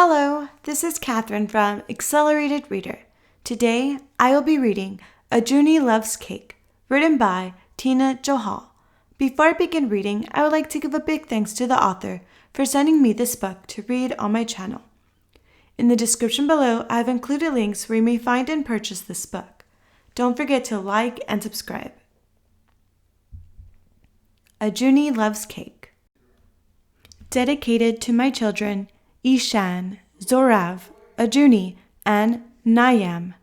Hello, this is Catherine from Accelerated Reader. Today, I will be reading Ajooni Loves Cake, written by Tina Johal. Before I begin reading, I would like to give a big thanks to the author for sending me this book to read on my channel. In the description below, I have included links where you may find and purchase this book. Don't forget to like and subscribe. Ajooni Loves Cake. Dedicated to my children, Ishan, Zorav, Ajooni, and Nayam,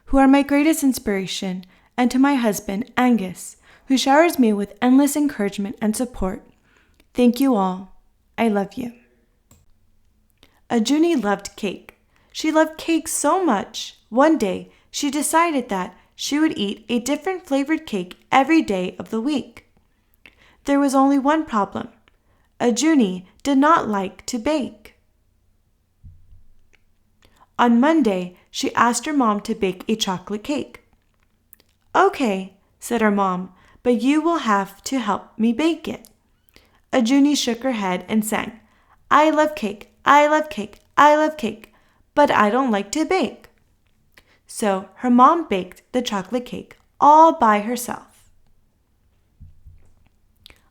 who are my greatest inspiration, and to my husband, Angus, who showers me with endless encouragement and support. Thank you all. I love you. Ajooni loved cake. She loved cake so much, one day she decided that she would eat a different flavored cake every day of the week. There was only one problem. Ajooni did not like to bake. On Monday, she asked her mom to bake a chocolate cake. "Okay," said her mom, "but you will have to help me bake it." Ajooni shook her head and sang, "I love cake, I love cake, I love cake, but I don't like to bake." So her mom baked the chocolate cake all by herself.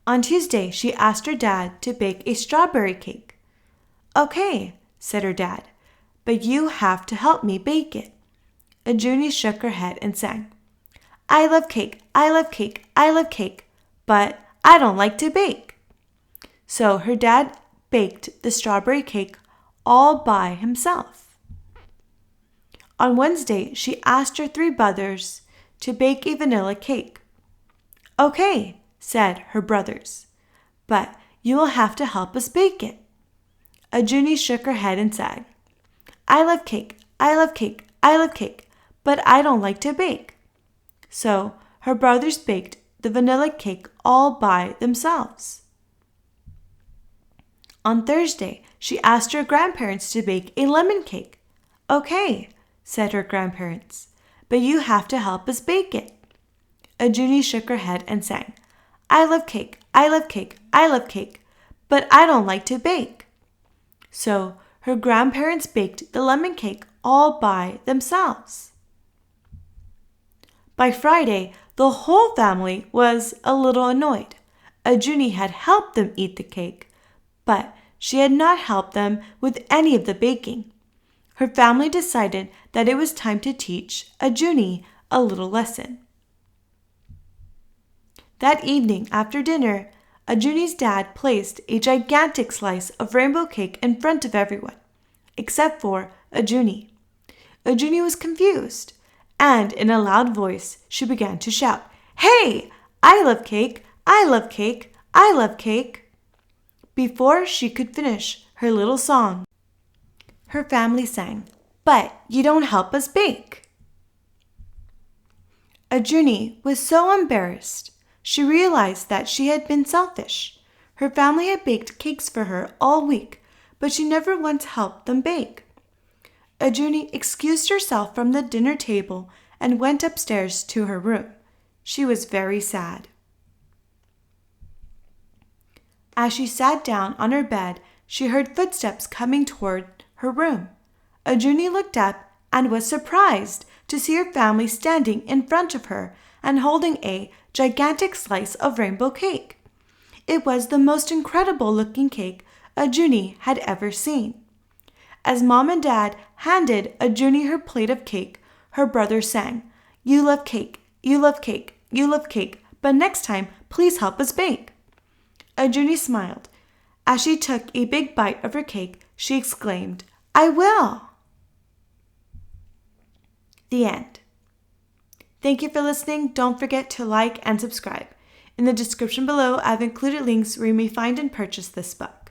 On Tuesday, she asked her dad to bake a strawberry cake. "Okay," said her dad, "but you have to help me bake it." Ajooni shook her head and sang, "I love cake, I love cake, I love cake, but I don't like to bake." So her dad baked the strawberry cake all by himself. On Wednesday, she asked her three brothers to bake a vanilla cake. "Okay," said her brothers, "but you will have to help us bake it." Ajooni shook her head and said, "I love cake, I love cake, I love cake, but I don't like to bake." So her brothers baked the vanilla cake all by themselves. On Thursday, she asked her grandparents to bake a lemon cake. "Okay," said her grandparents, "but you have to help us bake it." Ajooni shook her head and sang, "I love cake, I love cake, I love cake, but I don't like to bake." So her grandparents baked the lemon cake all by themselves. By Friday, the whole family was a little annoyed. Ajooni had helped them eat the cake, but she had not helped them with any of the baking. Her family decided that it was time to teach Ajooni a little lesson. That evening after dinner, Ajooni's dad placed a gigantic slice of rainbow cake in front of everyone, except for Ajooni. Ajooni was confused, and in a loud voice, she began to shout, "Hey, I love cake, I love cake, I love cake." Before she could finish her little song, her family sang, "But you don't help us bake." Ajooni was so embarrassed. She realized that she had been selfish. Her family had baked cakes for her all week, but she never once helped them bake. Ajooni excused herself from the dinner table and went upstairs to her room. She was very sad. As she sat down on her bed, she heard footsteps coming toward her room. Ajooni looked up and was surprised to see her family standing in front of her and holding a gigantic slice of rainbow cake. It was the most incredible looking cake Ajooni had ever seen. As Mom and Dad handed Ajooni her plate of cake, her brother sang, "You love cake, you love cake, you love cake, but next time please help us bake." Ajooni smiled. As she took a big bite of her cake, she exclaimed, "I will." The end. Thank you for listening. Don't forget to like and subscribe. In the description below, I've included links where you may find and purchase this book.